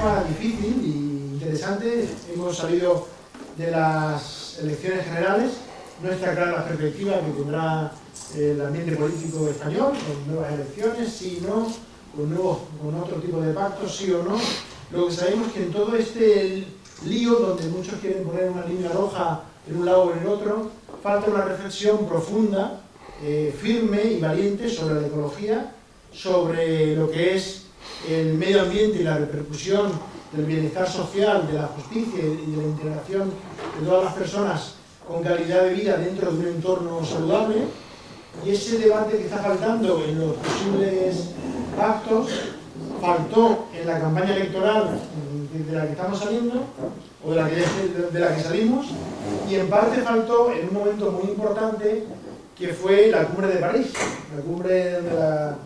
tema difícil e interesante. Hemos salido de las elecciones generales. No está clara la perspectiva que tendrá el ambiente político español, con nuevas elecciones, sí o no, con otro tipo de pactos, sí o no. Lo que sabemos es que en todo este lío, donde muchos quieren poner una línea roja en un lado o en el otro, falta una reflexión profunda, firme y valiente sobre la ecología, sobre lo que es el medio ambiente y la repercusión del bienestar social, de la justicia y de la integración de todas las personas con calidad de vida dentro de un entorno saludable. Y ese debate que está faltando en los posibles pactos faltó en la campaña electoral de la que estamos saliendo, o de la que salimos, y en parte faltó en un momento muy importante que fue la cumbre de París, la cumbre de la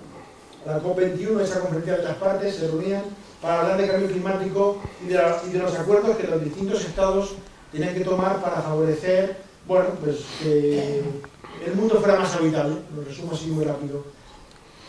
COP21, esa conferencia de las partes se reunían para hablar de cambio climático y de los acuerdos que los distintos estados tenían que tomar para favorecer, bueno, pues que el mundo fuera más habitable. Lo resumo así muy rápido.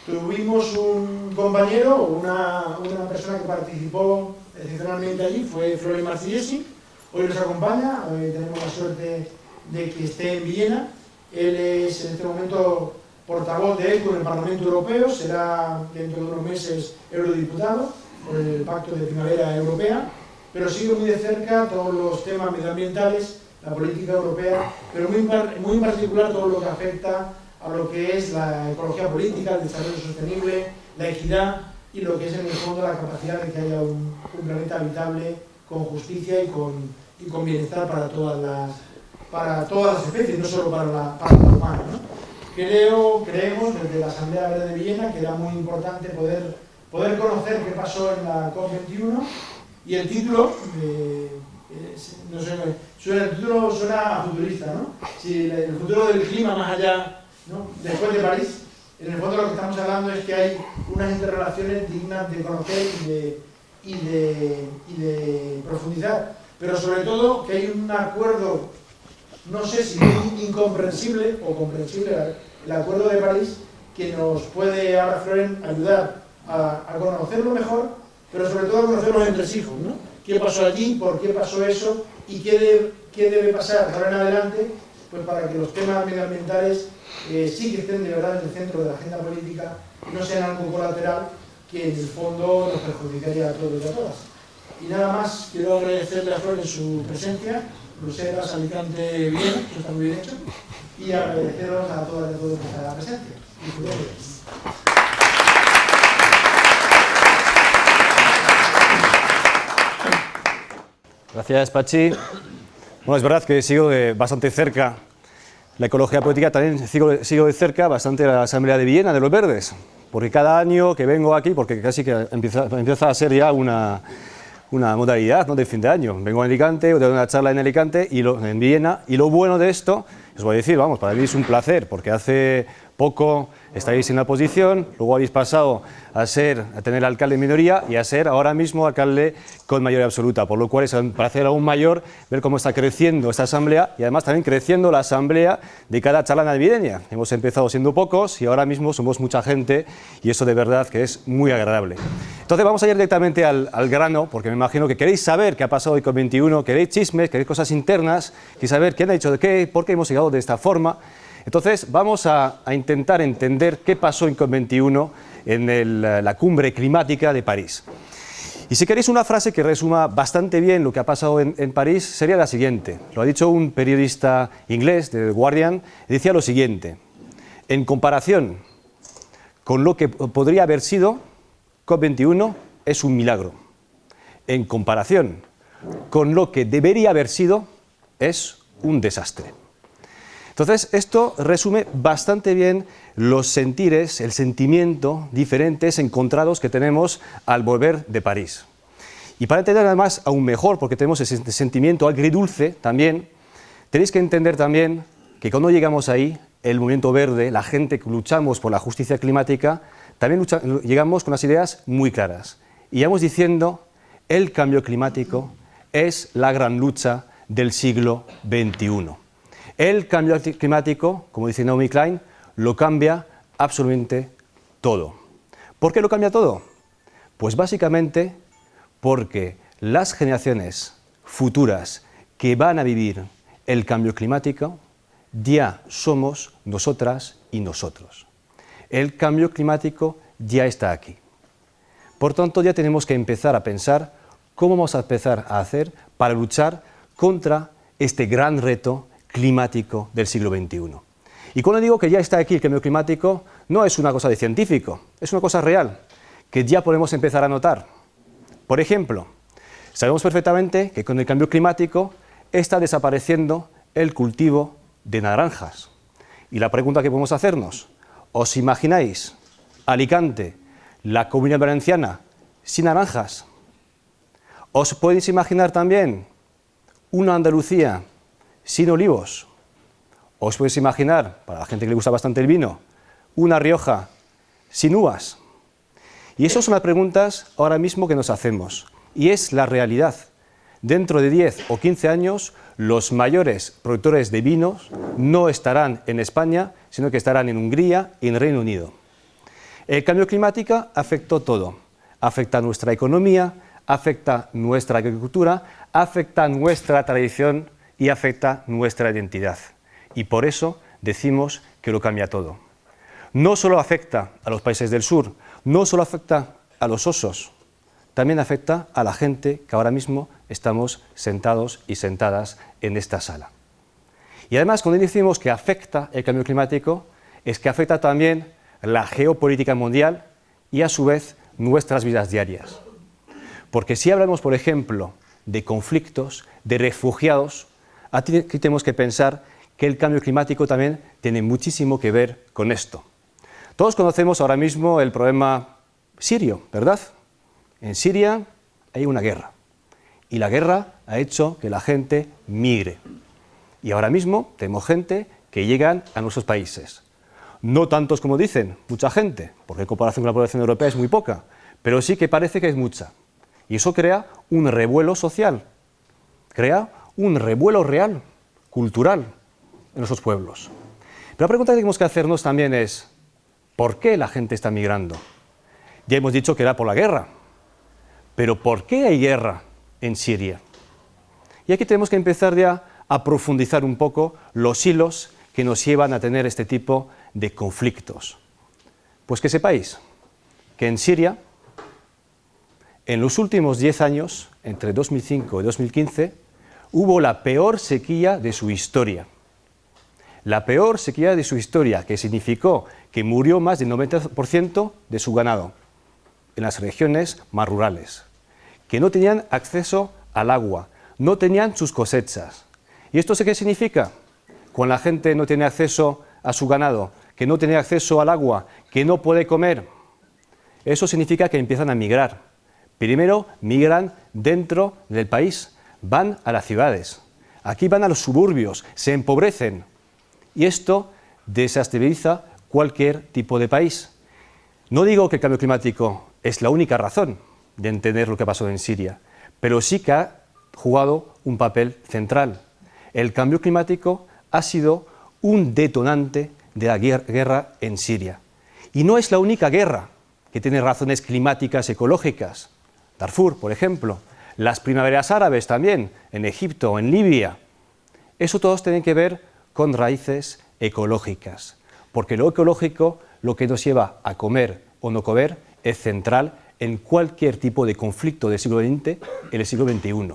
Tuvimos un compañero, una persona que participó excepcionalmente allí, fue Florian Marcillesi. Hoy nos acompaña, hoy tenemos la suerte de que esté en Viena. Él es en este momento portavoz de ECO en el Parlamento Europeo, será dentro de unos meses eurodiputado por el Pacto de Primavera Europea, pero sigue muy de cerca todos los temas medioambientales, la política europea, pero muy en particular todo lo que afecta a lo que es la ecología política, el desarrollo sostenible, la equidad y lo que es en el fondo la capacidad de que haya un planeta habitable con justicia y con bienestar para todas las especies, no solo para la humana, ¿no? Creemos desde la Asamblea Verde de Viena que era muy importante poder conocer qué pasó en la COP21, y el título, no sé, el título suena futurista, ¿no? Si el futuro del clima más allá, ¿no? Después de París, en el fondo lo que estamos hablando es que hay unas interrelaciones dignas de conocer y de profundizar, pero sobre todo que hay un acuerdo, no sé si muy incomprensible o comprensible, el acuerdo de París, que nos puede ahora, Florian, ayudar a conocerlo mejor, pero sobre todo a conocer los entresijos, ¿no? ¿Qué pasó allí? ¿Por qué pasó eso? ¿Y qué debe pasar ahora en adelante? Pues para que los temas medioambientales sí que estén de verdad en el centro de la agenda política y no sean algo colateral que en el fondo nos perjudicaría a todos y a todas. Y nada más, quiero agradecerle a Florian su presencia, Bruselas, Alicante, Viena, eso está muy bien hecho, y agradeceros a todas y a todos vuestra presencia. Gracias, Pachi. Bueno, es verdad que sigo bastante cerca la ecología política, también sigo de cerca bastante la Asamblea de Viena de los Verdes, porque cada año que vengo aquí, porque casi que empieza a ser ya una modalidad, ¿no?, de fin de año. Vengo a Alicante, doy una charla en Alicante en Viena, y lo bueno de esto, os voy a decir, vamos, para mí es un placer, porque hace poco estáis en la oposición, luego habéis pasado a tener alcalde en minoría y a ser ahora mismo alcalde con mayoría absoluta, por lo cual es un placer aún mayor ver cómo está creciendo esta asamblea y además también creciendo la asamblea de cada charla navideña. Hemos empezado siendo pocos y ahora mismo somos mucha gente, y eso de verdad que es muy agradable. Entonces vamos a ir directamente al grano, porque me imagino que queréis saber qué ha pasado hoy con 21, queréis chismes, queréis cosas internas, queréis saber quién ha dicho de qué, por qué hemos llegado de esta forma. Entonces vamos a intentar entender qué pasó en COP21 en la cumbre climática de París. Y si queréis una frase que resuma bastante bien lo que ha pasado en París, sería la siguiente. Lo ha dicho un periodista inglés de The Guardian, decía lo siguiente: en comparación con lo que podría haber sido, COP21 es un milagro. En comparación con lo que debería haber sido, es un desastre. Entonces, esto resume bastante bien los sentires, el sentimiento diferentes, encontrados que tenemos al volver de París. Y para entender además aún mejor, porque tenemos ese sentimiento agridulce también, tenéis que entender también que cuando llegamos ahí, el movimiento verde, la gente que luchamos por la justicia climática, también llegamos con unas ideas muy claras. Y vamos diciendo, el cambio climático es la gran lucha del siglo XXI. El cambio climático, como dice Naomi Klein, lo cambia absolutamente todo. ¿Por qué lo cambia todo? Pues básicamente porque las generaciones futuras que van a vivir el cambio climático ya somos nosotras y nosotros. El cambio climático ya está aquí. Por tanto, ya tenemos que empezar a pensar cómo vamos a empezar a hacer para luchar contra este gran reto climático del siglo XXI. Y cuando digo que ya está aquí el cambio climático, no es una cosa de científico, es una cosa real, que ya podemos empezar a notar. Por ejemplo, sabemos perfectamente que con el cambio climático está desapareciendo el cultivo de naranjas. Y la pregunta que podemos hacernos, ¿os imagináis Alicante, la Comunidad Valenciana, sin naranjas? ¿Os podéis imaginar también una Andalucía sin olivos? ¿Os podéis imaginar, para la gente que le gusta bastante el vino, una Rioja sin uvas? Y esas son las preguntas ahora mismo que nos hacemos. Y es la realidad. Dentro de 10 o 15 años, los mayores productores de vinos no estarán en España, sino que estarán en Hungría y en Reino Unido. El cambio climático afectó todo. Afecta nuestra economía, afecta nuestra agricultura, afecta nuestra tradición y afecta nuestra identidad. Y por eso decimos que lo cambia todo. No solo afecta a los países del sur, no solo afecta a los osos, también afecta a la gente que ahora mismo estamos sentados y sentadas en esta sala. Y además, cuando decimos que afecta el cambio climático, es que afecta también la geopolítica mundial y a su vez nuestras vidas diarias. Porque si hablamos, por ejemplo, de conflictos, de refugiados, aquí tenemos que pensar que el cambio climático también tiene muchísimo que ver con esto. Todos conocemos ahora mismo el problema sirio, ¿verdad? En Siria hay una guerra y la guerra ha hecho que la gente migre. Y ahora mismo tenemos gente que llegan a nuestros países. No tantos como dicen, mucha gente, porque en comparación con la población europea es muy poca, pero sí que parece que es mucha. Y eso crea un revuelo social, crea un revuelo real, cultural, en nuestros pueblos. Pero la pregunta que tenemos que hacernos también es, ¿por qué la gente está migrando? Ya hemos dicho que era por la guerra, pero ¿por qué hay guerra en Siria? Y aquí tenemos que empezar ya a profundizar un poco los hilos que nos llevan a tener este tipo de conflictos. Pues que sepáis que en Siria, en los últimos 10 años, entre 2005 y 2015, hubo la peor sequía de su historia. La peor sequía de su historia, que significó que murió más del 90% de su ganado en las regiones más rurales, que no tenían acceso al agua, no tenían sus cosechas. ¿Y esto qué significa? Cuando la gente no tiene acceso a su ganado, que no tiene acceso al agua, que no puede comer, eso significa que empiezan a migrar. Primero migran dentro del país, van a las ciudades, aquí van a los suburbios, se empobrecen. Y esto desestabiliza cualquier tipo de país. No digo que el cambio climático es la única razón de entender lo que pasó en Siria, pero sí que ha jugado un papel central. El cambio climático ha sido un detonante de la guerra en Siria. Y no es la única guerra que tiene razones climáticas ecológicas. Darfur, por ejemplo, las primaveras árabes también, en Egipto, en Libia. Eso todos tienen que ver con raíces ecológicas, porque lo ecológico, lo que nos lleva a comer o no comer, es central en cualquier tipo de conflicto del siglo XX en el siglo XXI.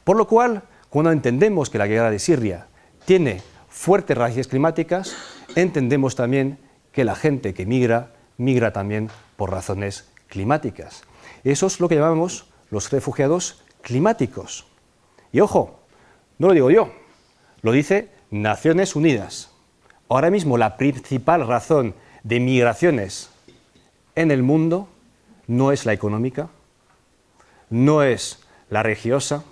Por lo cual, cuando entendemos que la guerra de Siria tiene fuertes raíces climáticas, entendemos también que la gente que migra, migra también por razones climáticas. Eso es lo que llamamos los refugiados climáticos. Y ojo, no lo digo yo, lo dice Naciones Unidas. Ahora mismo la principal razón de migraciones en el mundo no es la económica, no es la religiosa,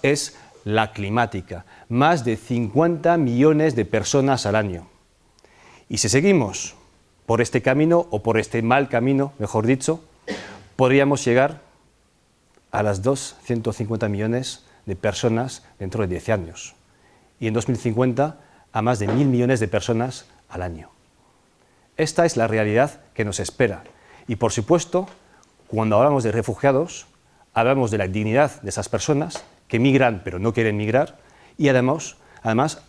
es la climática. Más de 50 millones de personas al año. Y si seguimos por este camino, o por este mal camino, mejor dicho, podríamos llegar a las 250 millones de personas dentro de 10 años. Y en 2050 a más de 1.000 millones de personas al año. Esta es la realidad que nos espera. Y por supuesto, cuando hablamos de refugiados, hablamos de la dignidad de esas personas que migran pero no quieren migrar, y además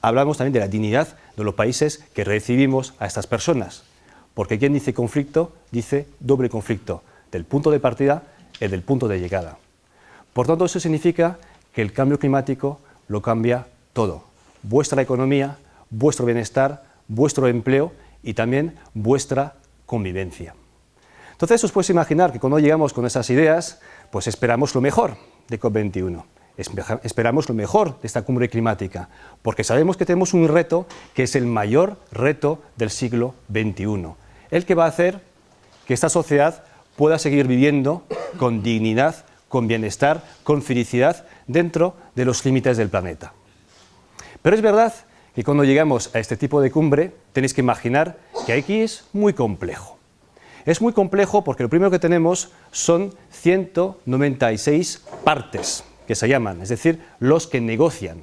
hablamos también de la dignidad de los países que recibimos a estas personas, porque quien dice conflicto, dice doble conflicto, del punto de partida y del punto de llegada. Por tanto, eso significa que el cambio climático lo cambia todo, vuestra economía, vuestro bienestar, vuestro empleo y también vuestra convivencia. Entonces os podéis imaginar que cuando llegamos con esas ideas, pues esperamos lo mejor de COP21, esperamos lo mejor de esta cumbre climática, porque sabemos que tenemos un reto que es el mayor reto del siglo XXI, el que va a hacer que esta sociedad pueda seguir viviendo con dignidad, con bienestar, con felicidad dentro de los límites del planeta. Pero es verdad que cuando llegamos a este tipo de cumbre tenéis que imaginar que aquí es muy complejo. Es muy complejo porque lo primero que tenemos son 196 partes, que se llaman, es decir, los que negocian.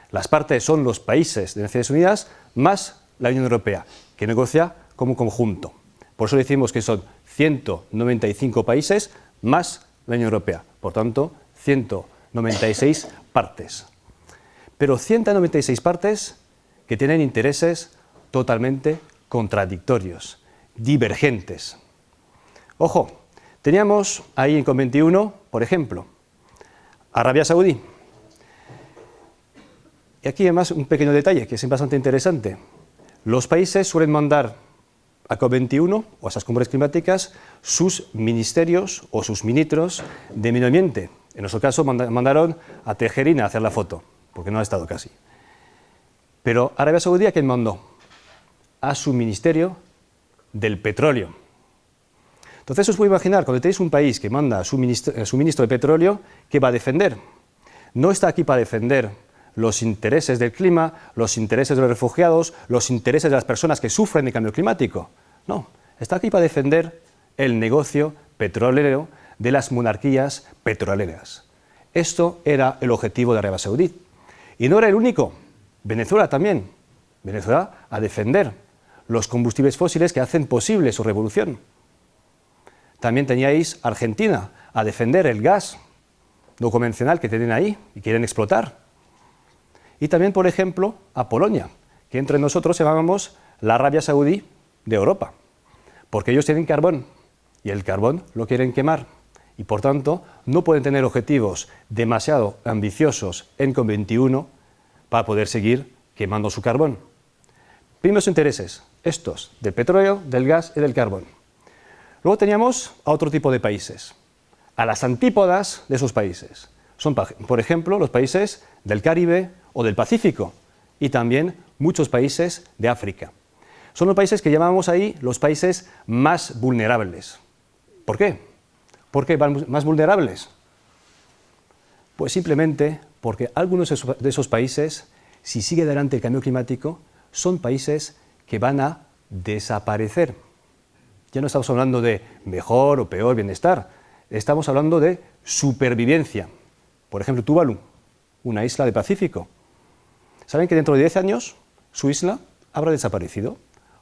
Las partes son los países de Naciones Unidas más la Unión Europea, que negocia como conjunto. Por eso decimos que son 195 países más la Unión Europea, por tanto, 196 partes. Pero 196 partes que tienen intereses totalmente contradictorios, divergentes. Ojo, teníamos ahí en COP21, por ejemplo, Arabia Saudí. Y aquí además un pequeño detalle que es bastante interesante. Los países suelen mandar a COP21 o a esas cumbres climáticas sus ministerios o sus ministros de medio ambiente. En nuestro caso mandaron a Tejerina a hacer la foto, porque no ha estado casi. Pero Arabia Saudí, ¿a quién mandó? A su ministerio del petróleo. Entonces os podéis imaginar, cuando tenéis un país que manda a su ministro de petróleo, ¿qué va a defender? No está aquí para defender los intereses del clima, los intereses de los refugiados, los intereses de las personas que sufren de cambio climático. No, está aquí para defender el negocio petrolero de las monarquías petroleras. Esto era el objetivo de Arabia Saudí. Y no era el único. Venezuela también. Venezuela a defender los combustibles fósiles que hacen posible su revolución. También teníais Argentina a defender el gas no convencional que tienen ahí y quieren explotar. Y también, por ejemplo, a Polonia, que entre nosotros llamamos la Arabia Saudí de Europa, porque ellos tienen carbón y el carbón lo quieren quemar y por tanto no pueden tener objetivos demasiado ambiciosos en COP21 para poder seguir quemando su carbón. Primeros intereses, estos, del petróleo, del gas y del carbón. Luego teníamos a otro tipo de países, a las antípodas de esos países. Son, por ejemplo, los países del Caribe o del Pacífico y también muchos países de África. Son los países que llamamos ahí los países más vulnerables. ¿Por qué? ¿Por qué van más vulnerables? Pues simplemente porque algunos de esos países, si sigue adelante el cambio climático, son países que van a desaparecer. Ya no estamos hablando de mejor o peor bienestar, estamos hablando de supervivencia. Por ejemplo, Tuvalu, una isla del Pacífico. ¿Saben que dentro de 10 años su isla habrá desaparecido?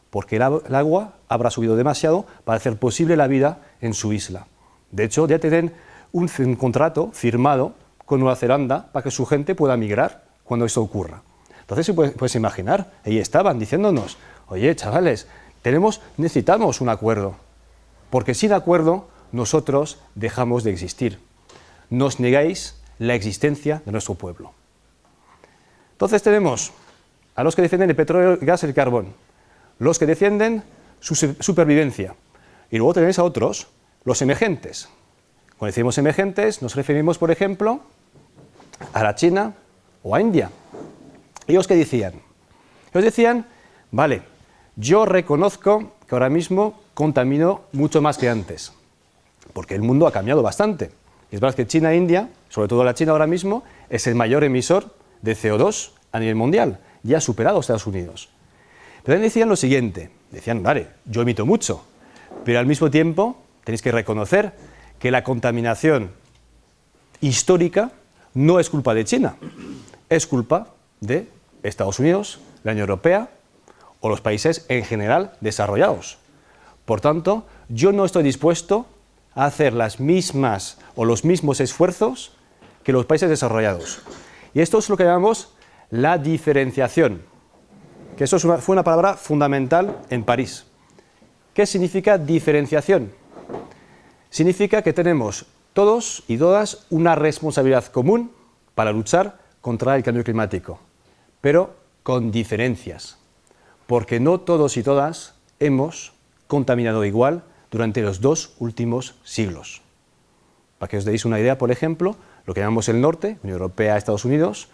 Porque el agua habrá subido demasiado para hacer posible la vida en su isla. De hecho, ya tienen un contrato firmado con Nueva Zelanda para que su gente pueda migrar cuando esto ocurra. Entonces, puedes imaginar, ahí estaban diciéndonos, oye, chavales, necesitamos un acuerdo, porque sin acuerdo nosotros dejamos de existir. Nos negáis la existencia de nuestro pueblo. Entonces tenemos a los que defienden el petróleo, el gas y el carbón, los que defienden su supervivencia, y luego tenéis a otros, los emergentes. Cuando decimos emergentes, nos referimos, por ejemplo, a la China o a India. ¿Ellos qué decían? Ellos decían, vale, yo reconozco que ahora mismo contamino mucho más que antes, porque el mundo ha cambiado bastante. Y es verdad que China e India, sobre todo la China ahora mismo, es el mayor emisor de CO2 a nivel mundial, ya ha superado a Estados Unidos. Pero también decían lo siguiente, decían, vale, yo emito mucho, pero al mismo tiempo tenéis que reconocer que la contaminación histórica no es culpa de China, es culpa de Estados Unidos, la Unión Europea o los países en general desarrollados. Por tanto, yo no estoy dispuesto a hacer las mismas o los mismos esfuerzos que los países desarrollados. Y esto es lo que llamamos la diferenciación, que eso fue una palabra fundamental en París. ¿Qué significa diferenciación? Significa que tenemos todos y todas una responsabilidad común para luchar contra el cambio climático, pero con diferencias, porque no todos y todas hemos contaminado igual durante los 2 últimos siglos. Para que os deis una idea, por ejemplo, lo que llamamos el norte, Unión Europea, Estados Unidos,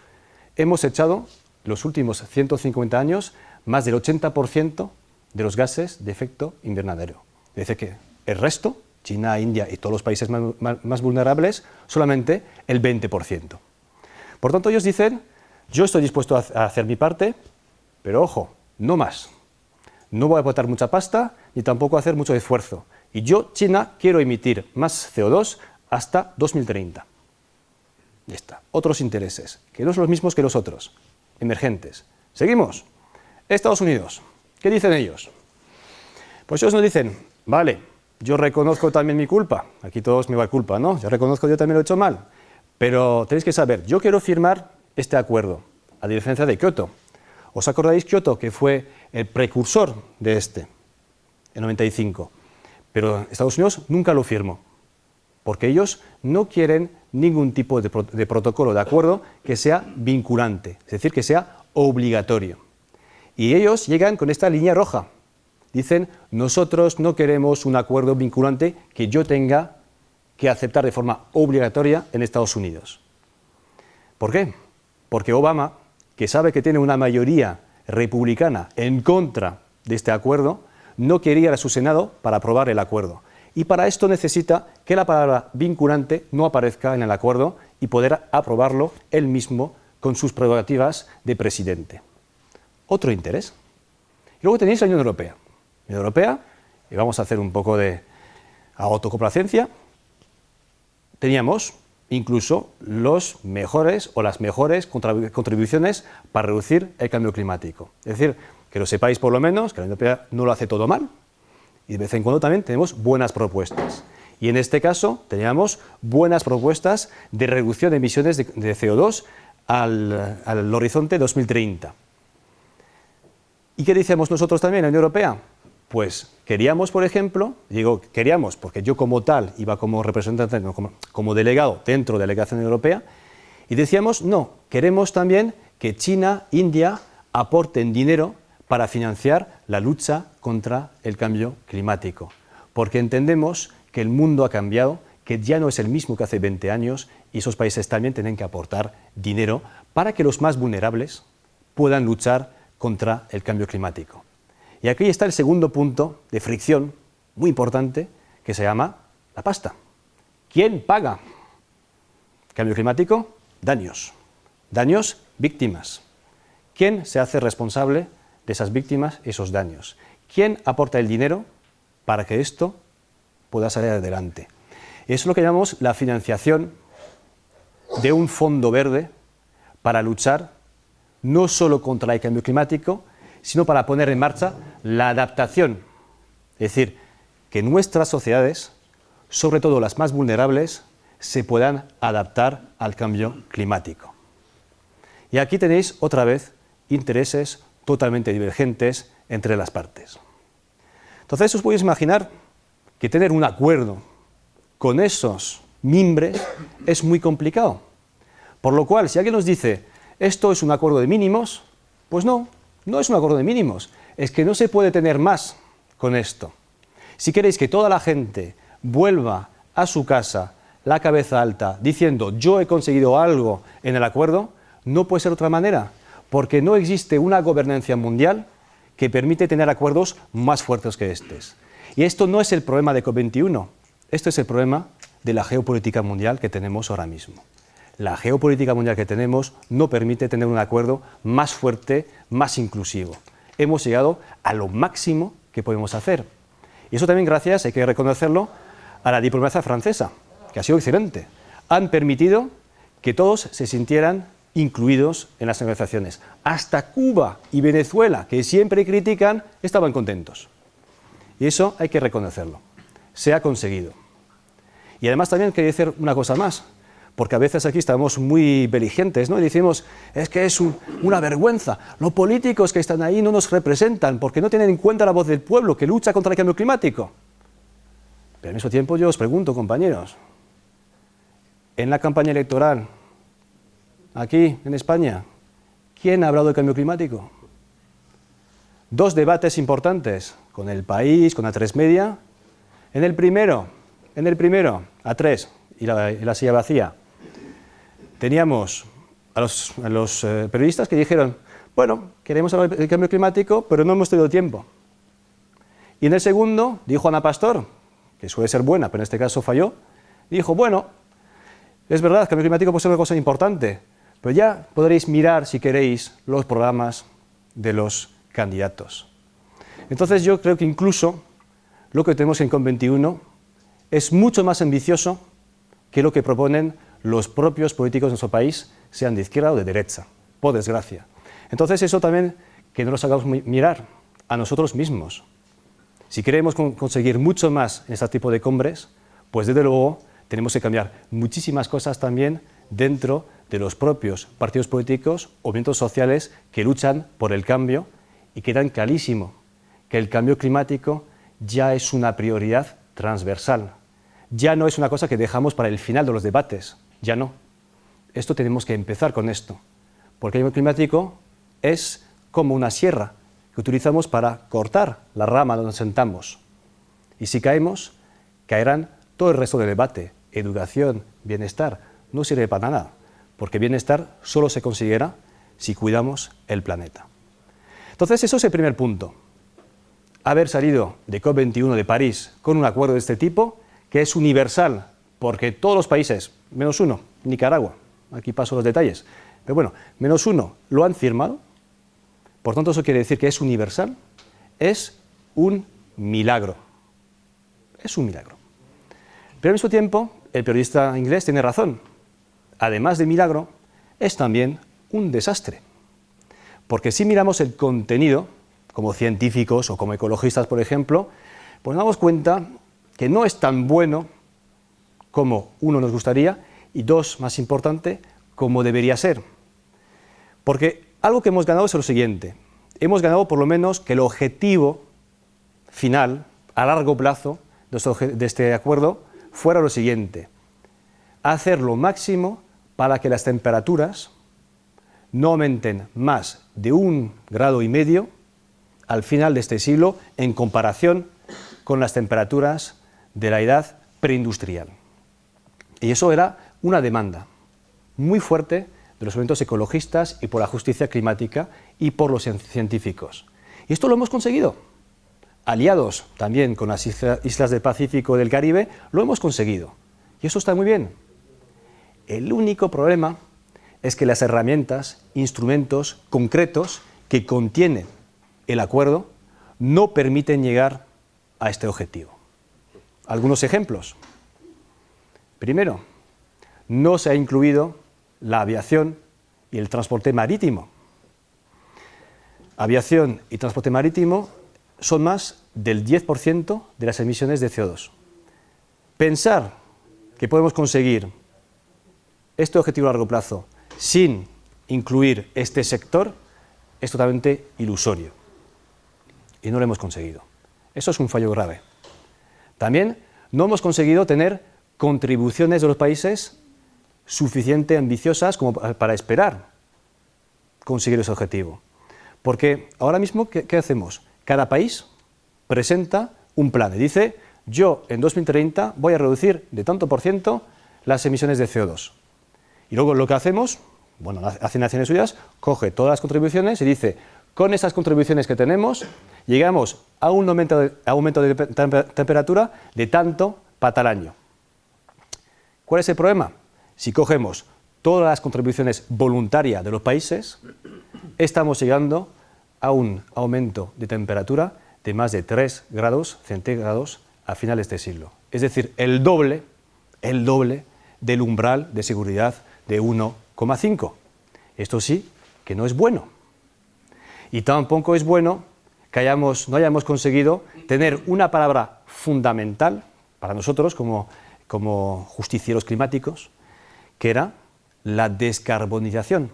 hemos echado en los últimos 150 años más del 80% de los gases de efecto invernadero. Es decir, que el resto, China, India y todos los países más vulnerables, solamente el 20%. Por tanto, ellos dicen, yo estoy dispuesto a hacer mi parte, pero ojo, no más. No voy a botar mucha pasta, ni tampoco hacer mucho esfuerzo. Y yo, China, quiero emitir más CO2 hasta 2030. Ya está. Otros intereses, que no son los mismos que los otros, emergentes. Seguimos. Estados Unidos. ¿Qué dicen ellos? Pues ellos nos dicen, vale, yo reconozco también mi culpa. Aquí todos me va culpa, ¿no? Yo reconozco que yo también lo he hecho mal. Pero tenéis que saber, yo quiero firmar este acuerdo, a diferencia de Kioto. ¿Os acordáis Kioto, que fue el precursor de este, en 95? Pero Estados Unidos nunca lo firmó, porque ellos no quieren ningún tipo de protocolo, de acuerdo, que sea vinculante, es decir, que sea obligatorio. Y ellos llegan con esta línea roja. Dicen, nosotros no queremos un acuerdo vinculante que yo tenga que aceptar de forma obligatoria en Estados Unidos. ¿Por qué? Porque Obama, que sabe que tiene una mayoría republicana en contra de este acuerdo, no quería ir a su Senado para aprobar el acuerdo. Y para esto necesita que la palabra vinculante no aparezca en el acuerdo y poder aprobarlo él mismo con sus prerrogativas de presidente. Otro interés. Y luego tenéis la Unión Europea. La Unión Europea, y vamos a hacer un poco de autocomplacencia, teníamos incluso los mejores o las mejores contribuciones para reducir el cambio climático. Es decir, que lo sepáis por lo menos, que la Unión Europea no lo hace todo mal, y de vez en cuando también tenemos buenas propuestas. Y en este caso teníamos buenas propuestas de reducción de emisiones de CO2 al horizonte 2030. ¿Y qué decíamos nosotros también en la Unión Europea? Pues queríamos, por ejemplo, digo queríamos porque yo como tal iba como representante, no, como delegado dentro de la delegación europea, y decíamos, no, queremos también que China, India aporten dinero para financiar la lucha contra el cambio climático, porque entendemos que el mundo ha cambiado, que ya no es el mismo que hace 20 años, y esos países también tienen que aportar dinero para que los más vulnerables puedan luchar contra el cambio climático. Y aquí está el segundo punto de fricción, muy importante, que se llama la pasta. ¿Quién paga? Cambio climático, daños. Daños, víctimas. ¿Quién se hace responsable de esas víctimas, esos daños? ¿Quién aporta el dinero para que esto pueda salir adelante? Eso es lo que llamamos la financiación de un fondo verde para luchar no solo contra el cambio climático, sino para poner en marcha la adaptación. Es decir, que nuestras sociedades, sobre todo las más vulnerables, se puedan adaptar al cambio climático. Y aquí tenéis otra vez intereses totalmente divergentes entre las partes. Entonces os podéis imaginar que tener un acuerdo con esos mimbres es muy complicado. Por lo cual, si alguien nos dice, esto es un acuerdo de mínimos, pues no es un acuerdo de mínimos, es que no se puede tener más con esto. Si queréis que toda la gente vuelva a su casa, la cabeza alta, diciendo yo he conseguido algo en el acuerdo, no puede ser de otra manera, porque no existe una gobernanza mundial que permite tener acuerdos más fuertes que estos. Y esto no es el problema de COP21, esto es el problema de la geopolítica mundial que tenemos ahora mismo. La geopolítica mundial que tenemos no permite tener un acuerdo más fuerte, más inclusivo. Hemos llegado a lo máximo que podemos hacer. Y eso también gracias, hay que reconocerlo, a la diplomacia francesa, que ha sido excelente. Han permitido que todos se sintieran incluidos en las negociaciones. Hasta Cuba y Venezuela, que siempre critican, estaban contentos. Y eso hay que reconocerlo. Se ha conseguido. Y además también quería decir una cosa más, porque a veces aquí estamos muy beligentes, ¿no? Y decimos, es que es una vergüenza, los políticos que están ahí no nos representan porque no tienen en cuenta la voz del pueblo que lucha contra el cambio climático. Pero al mismo tiempo yo os pregunto, compañeros, en la campaña electoral, aquí en España, ¿quién ha hablado del cambio climático? 2 debates importantes, con El País, con A3 Media. En el primero, A3 y la silla vacía, teníamos a los periodistas que dijeron, bueno, queremos hablar del cambio climático, pero no hemos tenido tiempo. Y en el segundo, dijo Ana Pastor, que suele ser buena, pero en este caso falló, dijo, bueno, es verdad, el cambio climático puede ser una cosa importante, pero ya podréis mirar, si queréis, los programas de los candidatos. Entonces yo creo que incluso lo que tenemos en COP21 es mucho más ambicioso que lo que proponen los propios políticos de nuestro país, sean de izquierda o de derecha, por desgracia. Entonces eso también que no nos hagamos mirar a nosotros mismos. Si queremos conseguir mucho más en este tipo de cumbres, pues desde luego tenemos que cambiar muchísimas cosas también dentro de los propios partidos políticos o movimientos sociales que luchan por el cambio y quedan clarísimo que el cambio climático ya es una prioridad transversal. Ya no es una cosa que dejamos para el final de los debates, ya no. Esto tenemos que empezar con esto, porque el cambio climático es como una sierra que utilizamos para cortar la rama donde nos sentamos. Y si caemos, caerán todo el resto del debate. Educación, bienestar, no sirve para nada, porque bienestar solo se conseguirá si cuidamos el planeta. Entonces, eso es el primer punto. Haber salido de COP21 de París con un acuerdo de este tipo, que es universal, porque todos los países, menos uno, Nicaragua, aquí paso los detalles, pero bueno, menos uno lo han firmado, por tanto eso quiere decir que es universal, es un milagro. Es un milagro. Pero al mismo tiempo, el periodista inglés tiene razón. Además de milagro, es también un desastre. Porque si miramos el contenido, como científicos o como ecologistas, por ejemplo, pues nos damos cuenta que no es tan bueno como uno nos gustaría y dos, más importante, como debería ser. Porque algo que hemos ganado es lo siguiente. Hemos ganado por lo menos que el objetivo final, a largo plazo, de este acuerdo, fuera lo siguiente. Hacer lo máximo para que las temperaturas no aumenten más de 1,5 grados al final de este siglo en comparación con las temperaturas de la edad preindustrial. Y eso era una demanda muy fuerte de los movimientos ecologistas y por la justicia climática y por los científicos. Y esto lo hemos conseguido. Aliados también con las islas del Pacífico y del Caribe, lo hemos conseguido. Y eso está muy bien. El único problema es que las herramientas, instrumentos concretos que contiene el acuerdo no permiten llegar a este objetivo. Algunos ejemplos. Primero, no se ha incluido la aviación y el transporte marítimo. Aviación y transporte marítimo son más del 10% de las emisiones de CO2. Pensar que podemos conseguir este objetivo a largo plazo sin incluir este sector es totalmente ilusorio. Y no lo hemos conseguido. Eso es un fallo grave. También no hemos conseguido tener contribuciones de los países suficientemente ambiciosas como para esperar conseguir ese objetivo. Porque ahora mismo, ¿qué hacemos? Cada país presenta un plan y dice, yo en 2030 voy a reducir de tanto por ciento las emisiones de CO2. Y luego lo que hacemos, bueno, hace Naciones Unidas, coge todas las contribuciones y dice, con esas contribuciones que tenemos, llegamos a un aumento de temperatura de tanto para tal año. ¿Cuál es el problema? Si cogemos todas las contribuciones voluntarias de los países, estamos llegando a un aumento de temperatura de más de 3 grados centígrados a finales de este siglo. Es decir, el doble del umbral de seguridad de 1,5. Esto sí que no es bueno. Y tampoco es bueno que no hayamos conseguido tener una palabra fundamental para nosotros como como justicieros climáticos, que era la descarbonización.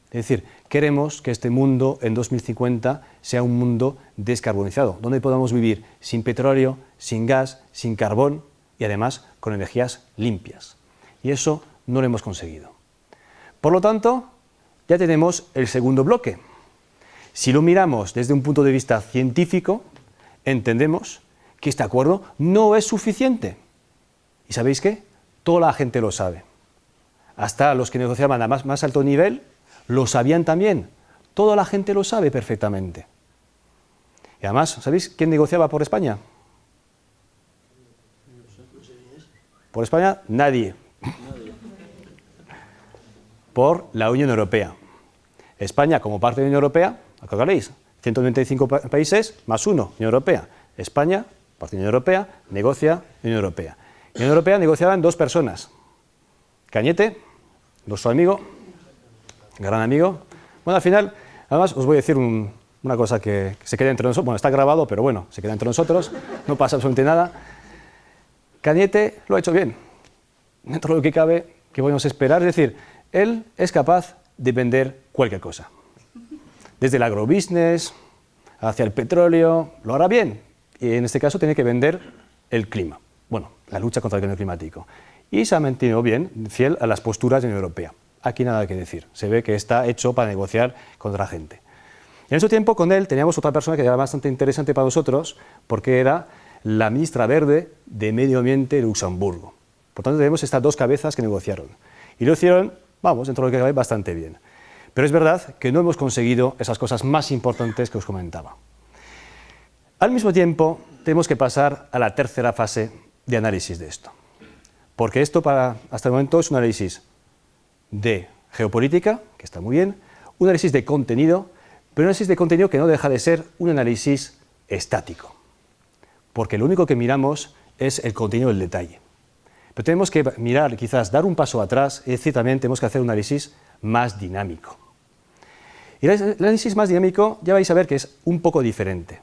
Es decir, queremos que este mundo en 2050 sea un mundo descarbonizado, donde podamos vivir sin petróleo, sin gas, sin carbón y además con energías limpias. Y eso no lo hemos conseguido. Por lo tanto, ya tenemos el segundo bloque. Si lo miramos desde un punto de vista científico, entendemos que este acuerdo no es suficiente. ¿Y sabéis qué? Toda la gente lo sabe. Hasta los que negociaban a más alto nivel lo sabían también. Toda la gente lo sabe perfectamente. Y además, ¿sabéis quién negociaba por España? Por España, nadie. Por la Unión Europea. España, como parte de la Unión Europea, acordaréis, 195 países más uno, Unión Europea. España, parte de la Unión Europea, negocia Unión Europea. La Unión Europea negociaban dos personas. Cañete, nuestro amigo, gran amigo. Bueno, al final, además os voy a decir una cosa que se queda entre nosotros. Bueno, está grabado, pero bueno, se queda entre nosotros, no pasa absolutamente nada. Cañete lo ha hecho bien. Dentro de lo que cabe, ¿qué podemos esperar? Es decir, él es capaz de vender cualquier cosa. Desde el agrobusiness hacia el petróleo, lo hará bien. Y en este caso tiene que vender el clima. Bueno, la lucha contra el cambio climático. Y se ha mantenido bien, fiel a las posturas de la Unión Europea. Aquí nada que decir. Se ve que está hecho para negociar con otra gente. En ese tiempo, con él, teníamos otra persona que era bastante interesante para nosotros, porque era la ministra verde de Medio Ambiente de Luxemburgo. Por tanto, tenemos estas dos cabezas que negociaron. Y lo hicieron, vamos, dentro de lo que cabe, bastante bien. Pero es verdad que no hemos conseguido esas cosas más importantes que os comentaba. Al mismo tiempo, tenemos que pasar a la tercera fase de análisis de esto. Porque esto, hasta el momento, es un análisis de geopolítica, que está muy bien, un análisis de contenido, pero un análisis de contenido que no deja de ser un análisis estático. Porque lo único que miramos es el contenido del detalle. Pero tenemos que mirar, quizás dar un paso atrás, y decir también tenemos que hacer un análisis más dinámico. Y el análisis más dinámico ya vais a ver que es un poco diferente.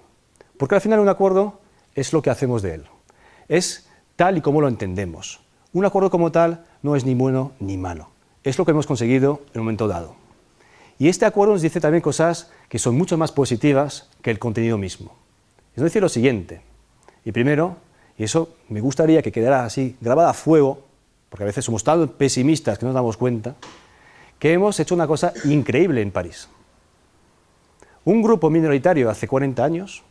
Porque al final un acuerdo es lo que hacemos de él. Es tal y como lo entendemos. Un acuerdo como tal no es ni bueno ni malo. Es lo que hemos conseguido en un momento dado. Y este acuerdo nos dice también cosas que son mucho más positivas que el contenido mismo. Es decir, lo siguiente. Y primero, y eso me gustaría que quedara así, grabada a fuego, porque a veces somos tan pesimistas que no nos damos cuenta, que hemos hecho una cosa increíble en París. Un grupo minoritario hace 40 años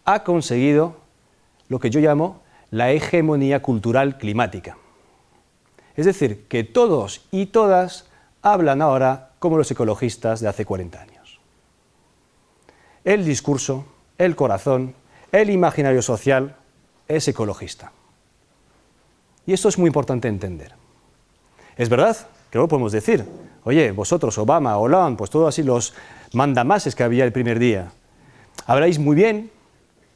ha conseguido lo que yo llamo la hegemonía cultural climática. Es decir, que todos y todas hablan ahora como los ecologistas de hace 40 años. El discurso, el corazón, el imaginario social es ecologista. Y esto es muy importante entender. Es verdad que no podemos decir, oye, vosotros, Obama, Hollande, pues todos así los mandamases que había el primer día, habláis muy bien,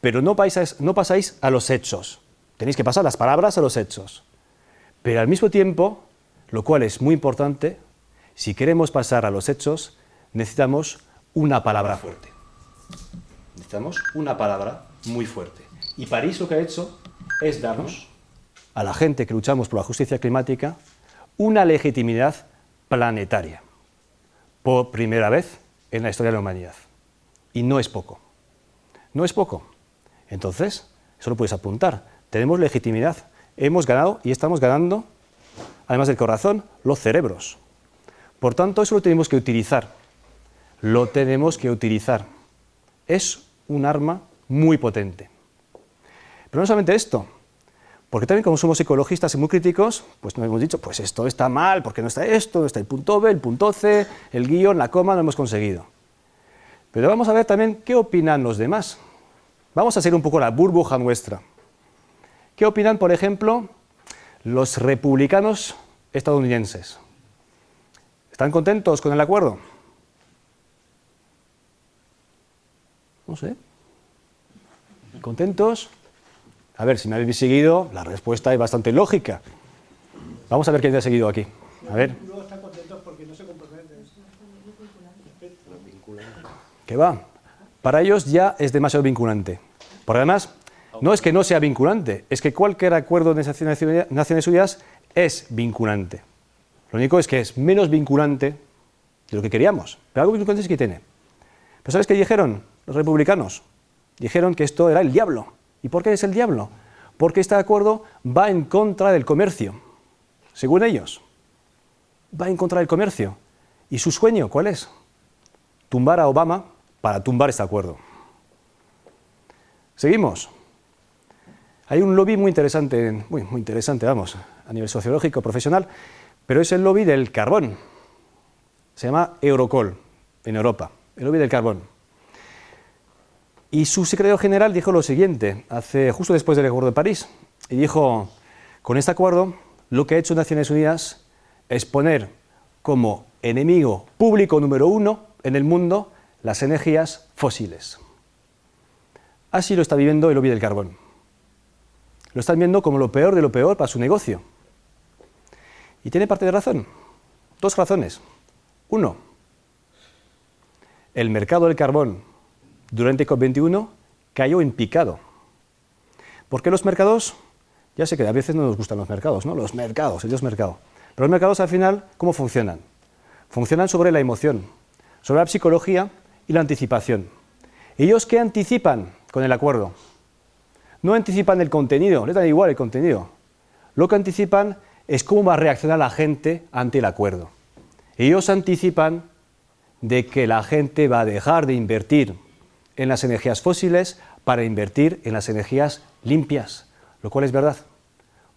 pero no pasáis a los hechos. Tenéis que pasar las palabras a los hechos. Pero al mismo tiempo, lo cual es muy importante, si queremos pasar a los hechos, necesitamos una palabra fuerte. Necesitamos una palabra muy fuerte. Y París lo que ha hecho es darnos, a la gente que luchamos por la justicia climática, una legitimidad planetaria. Por primera vez en la historia de la humanidad. Y no es poco. No es poco. Entonces, eso lo puedes apuntar. Tenemos legitimidad. Hemos ganado y estamos ganando, además del corazón, los cerebros. Por tanto, eso lo tenemos que utilizar. Lo tenemos que utilizar. Es un arma muy potente. Pero no solamente esto, porque también como somos ecologistas y muy críticos, pues nos hemos dicho, pues esto está mal, porque no está esto, no está el punto B, el punto C, el guión, la coma, no hemos conseguido. Pero vamos a ver también qué opinan los demás. Vamos a hacer un poco la burbuja nuestra. ¿Qué opinan, por ejemplo, los republicanos estadounidenses? ¿Están contentos con el acuerdo? No sé. ¿Contentos? A ver, si me habéis seguido, la respuesta es bastante lógica. Vamos a ver quién te ha seguido aquí. A ver. No están contentos porque no se comprometen. ¿Qué va? Para ellos ya es demasiado vinculante. Por además, No es que no sea vinculante, es que cualquier acuerdo de Naciones Unidas es vinculante. Lo único es que es menos vinculante de lo que queríamos, pero algo vinculante sí que tiene. ¿Pero sabes qué dijeron los republicanos? Dijeron que esto era el diablo. ¿Y por qué es el diablo? Porque este acuerdo va en contra del comercio, según ellos. Va en contra del comercio. ¿Y su sueño cuál es? Tumbar a Obama para tumbar este acuerdo. Seguimos. Hay un lobby muy interesante, vamos, a nivel sociológico, profesional, pero es el lobby del carbón. Se llama Eurocol, en Europa, el lobby del carbón. Y su secretario general dijo lo siguiente, justo después del Acuerdo de París, y dijo, con este acuerdo, lo que ha hecho Naciones Unidas es poner como enemigo público número 1 en el mundo las energías fósiles. Así lo está viviendo el lobby del carbón. Lo están viendo como lo peor de lo peor para su negocio. Y tiene parte de razón. 2 razones. 1, el mercado del carbón durante COP21 cayó en picado. Porque los mercados, ya sé que a veces no nos gustan los mercados, ¿no? Los mercados, el Dios mercado. Pero los mercados al final, ¿cómo funcionan? Funcionan sobre la emoción, sobre la psicología y la anticipación. ¿Ellos qué anticipan con el acuerdo? No anticipan el contenido, les da igual el contenido. Lo que anticipan es cómo va a reaccionar la gente ante el acuerdo. Ellos anticipan de que la gente va a dejar de invertir en las energías fósiles para invertir en las energías limpias, lo cual es verdad,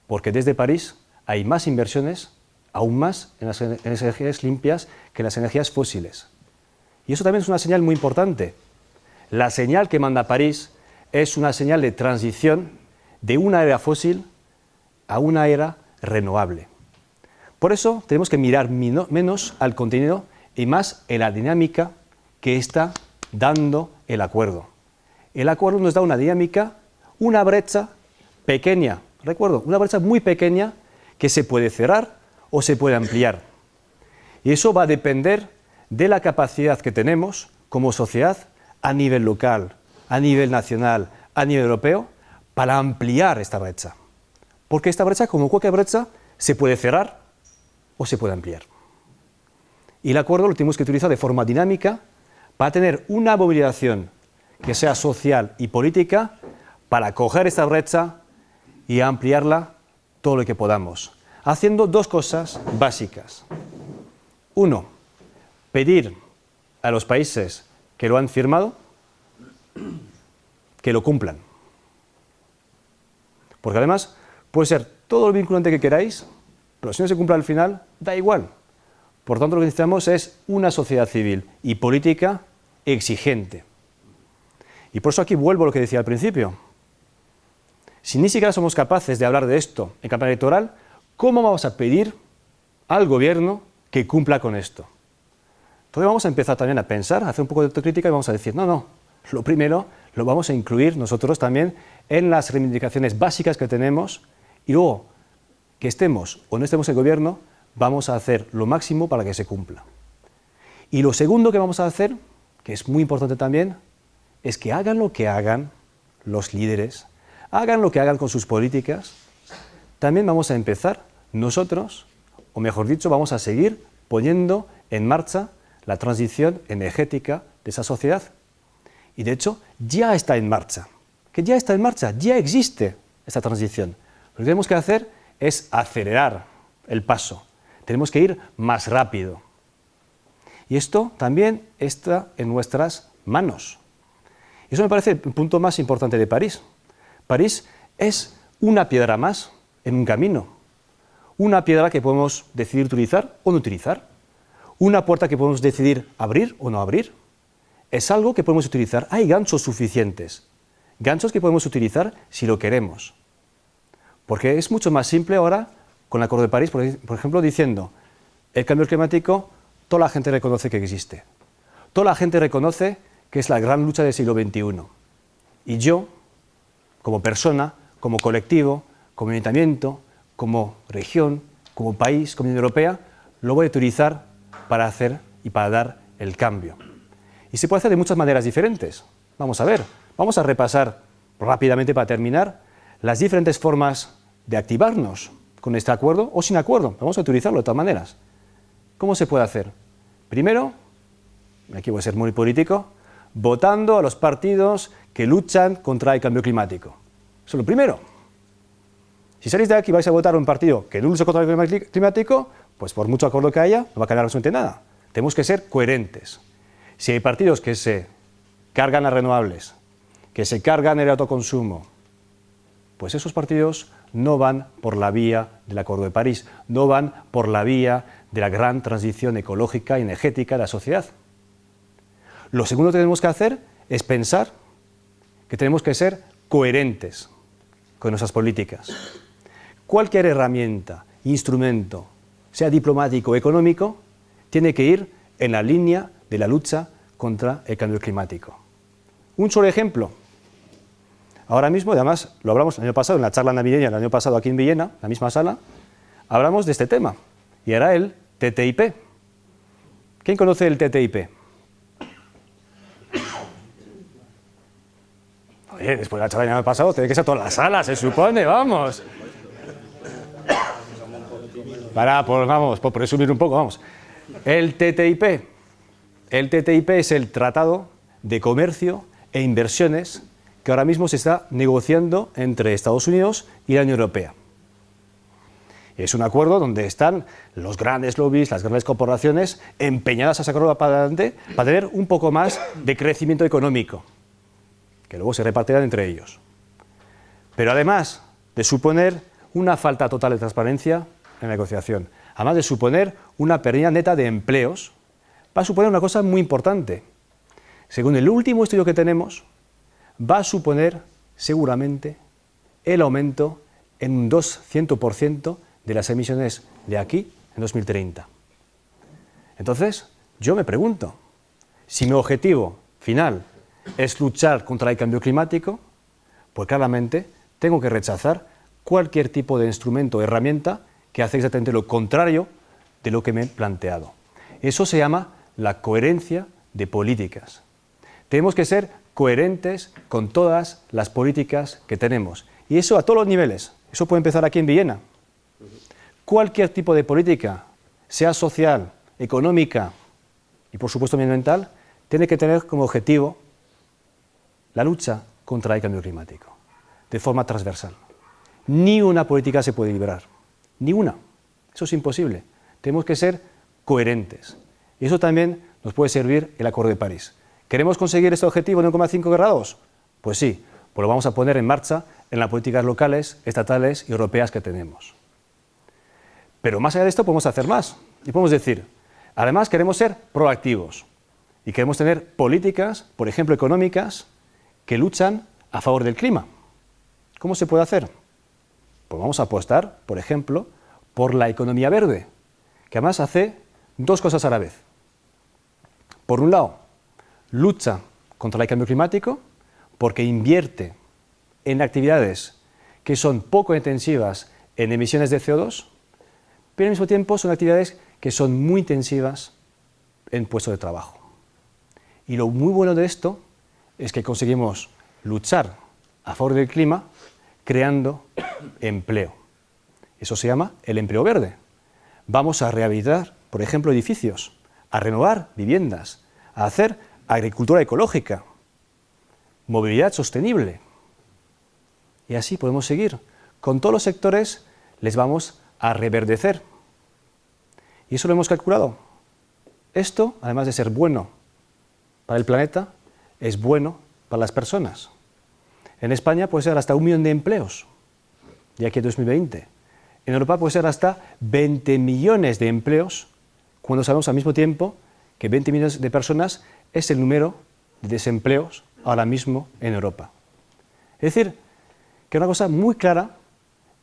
porque desde París hay más inversiones, aún más, en las energías limpias que en las energías fósiles. Y eso también es una señal muy importante. La señal que manda París es una señal de transición de una era fósil a una era renovable. Por eso tenemos que mirar menos al contenido y más en la dinámica que está dando el acuerdo. El acuerdo nos da una dinámica, una brecha pequeña, recuerdo, una brecha muy pequeña que se puede cerrar o se puede ampliar. Y eso va a depender de la capacidad que tenemos como sociedad a nivel local, a nivel nacional, a nivel europeo, para ampliar esta brecha. Porque esta brecha, como cualquier brecha, se puede cerrar o se puede ampliar. Y el acuerdo lo tenemos que utilizar de forma dinámica para tener una movilización que sea social y política para coger esta brecha y ampliarla todo lo que podamos, haciendo 2 cosas básicas. 1, pedir a los países que lo han firmado que lo cumplan. Porque además puede ser todo lo vinculante que queráis, pero si no se cumple al final, da igual. Por tanto, lo que necesitamos es una sociedad civil y política exigente. Y por eso aquí vuelvo a lo que decía al principio. Si ni siquiera somos capaces de hablar de esto en campaña electoral, ¿cómo vamos a pedir al gobierno que cumpla con esto? Entonces vamos a empezar también a pensar, a hacer un poco de autocrítica y vamos a decir, no, lo primero lo vamos a incluir nosotros también en las reivindicaciones básicas que tenemos y luego, que estemos o no estemos en el gobierno, vamos a hacer lo máximo para que se cumpla. Y lo segundo que vamos a hacer, que es muy importante también, es que hagan lo que hagan los líderes, hagan lo que hagan con sus políticas, también vamos a empezar nosotros, o mejor dicho, vamos a seguir poniendo en marcha la transición energética de esa sociedad. Y de hecho, ya está en marcha. Que ya está en marcha, ya existe esta transición. Lo que tenemos que hacer es acelerar el paso. Tenemos que ir más rápido. Y esto también está en nuestras manos. Y eso me parece el punto más importante de París. París es una piedra más en un camino. Una piedra que podemos decidir utilizar o no utilizar. Una puerta que podemos decidir abrir o no abrir. Es algo que podemos utilizar. Hay ganchos suficientes. Ganchos que podemos utilizar si lo queremos. Porque es mucho más simple ahora, con el Acuerdo de París, por ejemplo, diciendo el cambio climático, toda la gente reconoce que existe. Toda la gente reconoce que es la gran lucha del siglo XXI. Y yo, como persona, como colectivo, como ayuntamiento, como región, como país, como Unión Europea, lo voy a utilizar para hacer y para dar el cambio. Y se puede hacer de muchas maneras diferentes. Vamos a ver, vamos a repasar rápidamente para terminar, las diferentes formas de activarnos con este acuerdo o sin acuerdo. Vamos a utilizarlo de todas maneras. ¿Cómo se puede hacer? Primero, aquí voy a ser muy político, votando a los partidos que luchan contra el cambio climático. Eso es lo primero. Si salís de aquí y vais a votar a un partido que no lucha contra el cambio climático, pues por mucho acuerdo que haya, no va a cambiar absolutamente nada. Tenemos que ser coherentes. Si hay partidos que se cargan las renovables, que se cargan el autoconsumo, pues esos partidos no van por la vía del Acuerdo de París, no van por la vía de la gran transición ecológica y energética de la sociedad. Lo segundo que tenemos que hacer es pensar que tenemos que ser coherentes con nuestras políticas. Cualquier herramienta, instrumento, sea diplomático o económico, tiene que ir en la línea de la lucha contra el cambio climático. Un solo ejemplo. Ahora mismo, además, lo hablamos el año pasado, en la charla navideña del año pasado aquí en Villena, la misma sala, hablamos de este tema, y era el TTIP. ¿Quién conoce el TTIP? Oye, después de la charla del año pasado, tiene que ser toda la sala, se supone, vamos. Vamos, por presumir un poco, vamos. El TTIP es el Tratado de Comercio e Inversiones que ahora mismo se está negociando entre Estados Unidos y la Unión Europea. Es un acuerdo donde están los grandes lobbies, las grandes corporaciones empeñadas a sacarlo para adelante para tener un poco más de crecimiento económico, que luego se repartirán entre ellos. Pero además de suponer una falta total de transparencia en la negociación, además de suponer una pérdida neta de empleos, va a suponer una cosa muy importante. Según el último estudio que tenemos, va a suponer seguramente el aumento en un 200% de las emisiones de aquí en 2030. Entonces, yo me pregunto, si mi objetivo final es luchar contra el cambio climático, pues claramente tengo que rechazar cualquier tipo de instrumento o herramienta que hace exactamente lo contrario de lo que me he planteado. Eso se llama la coherencia de políticas. Tenemos que ser coherentes con todas las políticas que tenemos. Y eso a todos los niveles. Eso puede empezar aquí en Villena. Cualquier tipo de política, sea social, económica y por supuesto medioambiental, tiene que tener como objetivo la lucha contra el cambio climático, de forma transversal. Ni una política se puede librar, ni una. Eso es imposible. Tenemos que ser coherentes. Y eso también nos puede servir el Acuerdo de París. ¿Queremos conseguir este objetivo de 1,5 grados? Pues sí, pues lo vamos a poner en marcha en las políticas locales, estatales y europeas que tenemos. Pero más allá de esto podemos hacer más. Y podemos decir, además queremos ser proactivos y queremos tener políticas, por ejemplo económicas, que luchan a favor del clima. ¿Cómo se puede hacer? Pues vamos a apostar, por ejemplo, por la economía verde, que además hace dos cosas a la vez. Por un lado, lucha contra el cambio climático porque invierte en actividades que son poco intensivas en emisiones de CO2, pero al mismo tiempo son actividades que son muy intensivas en puestos de trabajo. Y lo muy bueno de esto es que conseguimos luchar a favor del clima creando empleo. Eso se llama el empleo verde. Vamos a rehabilitar, por ejemplo, edificios, a renovar viviendas, a hacer agricultura ecológica, movilidad sostenible. Y así podemos seguir. Con todos los sectores les vamos a reverdecer. Y eso lo hemos calculado. Esto, además de ser bueno para el planeta, es bueno para las personas. En España puede ser hasta 1 millón de empleos de aquí a 2020. En Europa puede ser hasta 20 millones de empleos, cuando sabemos al mismo tiempo que 20 millones de personas es el número de desempleos ahora mismo en Europa. Es decir, que una cosa muy clara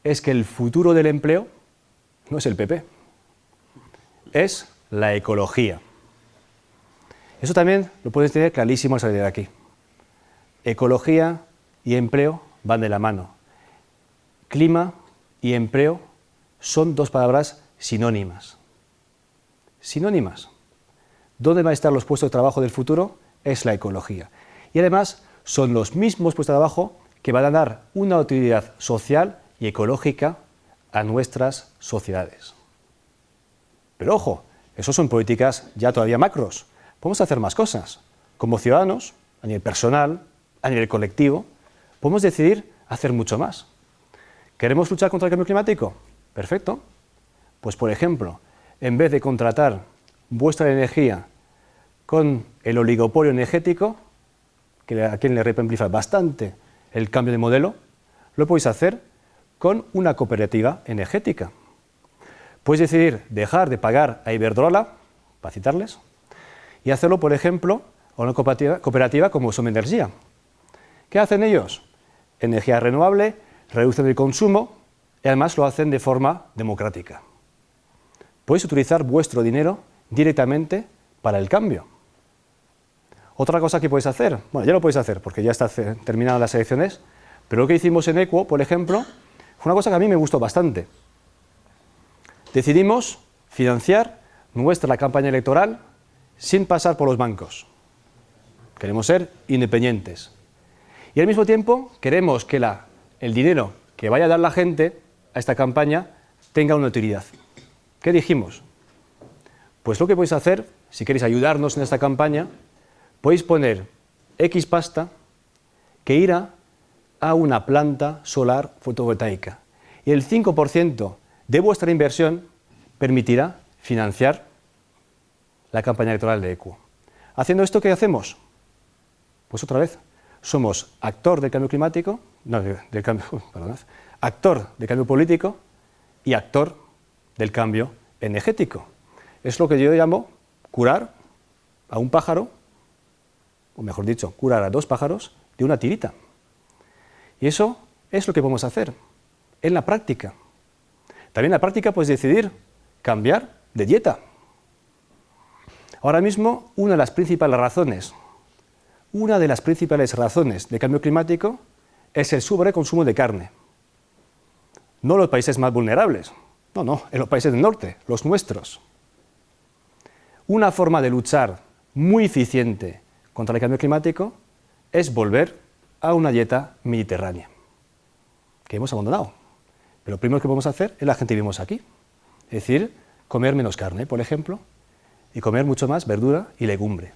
es que el futuro del empleo no es el PP, es la ecología. Eso también lo puedes tener clarísimo al salir de aquí. Ecología y empleo van de la mano. Clima y empleo son dos palabras sinónimas. Sinónimas. ¿Dónde van a estar los puestos de trabajo del futuro? Es la ecología. Y además son los mismos puestos de trabajo que van a dar una utilidad social y ecológica a nuestras sociedades. Pero ojo, eso son políticas ya todavía macros. Podemos hacer más cosas. Como ciudadanos, a nivel personal, a nivel colectivo, podemos decidir hacer mucho más. ¿Queremos luchar contra el cambio climático? Perfecto. Pues, por ejemplo, en vez de contratar vuestra energía con el oligopolio energético, que a quien le reemplifa bastante el cambio de modelo, lo podéis hacer con una cooperativa energética. Podéis decidir dejar de pagar a Iberdrola, para citarles, y hacerlo, por ejemplo, a una cooperativa como Somenergia. ¿Qué hacen ellos? Energía renovable, reducen el consumo y además lo hacen de forma democrática. Podéis utilizar vuestro dinero directamente para el cambio. Otra cosa que podéis hacer, bueno, ya lo podéis hacer porque ya están terminadas las elecciones, pero lo que hicimos en Equo, por ejemplo, fue una cosa que a mí me gustó bastante. Decidimos financiar nuestra campaña electoral sin pasar por los bancos. Queremos ser independientes. Y al mismo tiempo queremos que el dinero que vaya a dar la gente a esta campaña tenga una utilidad. ¿Qué dijimos? Pues lo que podéis hacer, si queréis ayudarnos en esta campaña, podéis poner X pasta que irá a una planta solar fotovoltaica. Y el 5% de vuestra inversión permitirá financiar la campaña electoral de Equo. Haciendo esto, ¿qué hacemos? Pues otra vez, somos actor del cambio climático, actor del cambio político y actor del cambio energético. Es lo que yo llamo curar a un pájaro, o mejor dicho, curar a 2 pájaros de una tirita. Y eso es lo que podemos hacer en la práctica. También en la práctica puedes decidir cambiar de dieta. Ahora mismo, una de las principales razones de cambio climático es el sobreconsumo de carne. No en los países más vulnerables, no, en los países del norte, los nuestros. Una forma de luchar muy eficiente contra el cambio climático es volver a una dieta mediterránea, que hemos abandonado. Pero lo primero que podemos hacer es la gente que vivimos aquí. Es decir, comer menos carne, por ejemplo, y comer mucho más verdura y legumbre.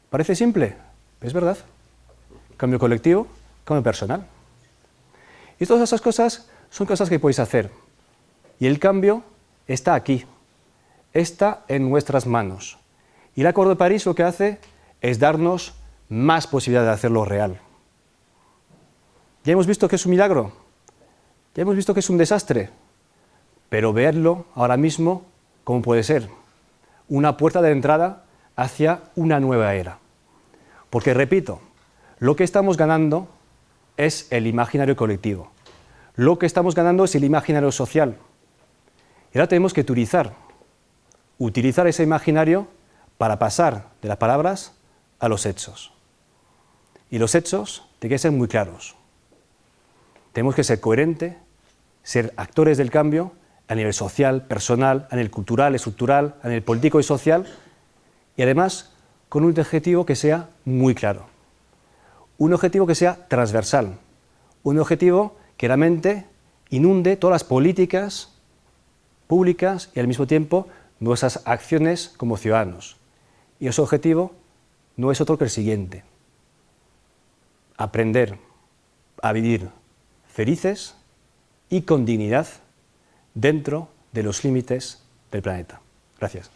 ¿Parece simple? Es verdad. Cambio colectivo, cambio personal. Y todas esas cosas son cosas que podéis hacer. Y el cambio está aquí, está en nuestras manos. Y el Acuerdo de París lo que hace es darnos más posibilidad de hacerlo real. Ya hemos visto que es un milagro, ya hemos visto que es un desastre, pero verlo ahora mismo cómo puede ser una puerta de entrada hacia una nueva era. Porque, repito, lo que estamos ganando es el imaginario colectivo, lo que estamos ganando es el imaginario social. Y ahora tenemos que utilizar ese imaginario para pasar de las palabras a los hechos. Y los hechos tienen que ser muy claros. Tenemos que ser coherentes, ser actores del cambio a nivel social, personal, a nivel cultural, estructural, a nivel político y social, y además con un objetivo que sea muy claro. Un objetivo que sea transversal, un objetivo que realmente inunde todas las políticas públicas y al mismo tiempo nuestras acciones como ciudadanos. Y ese objetivo no es otro que el siguiente: aprender a vivir felices y con dignidad dentro de los límites del planeta. Gracias.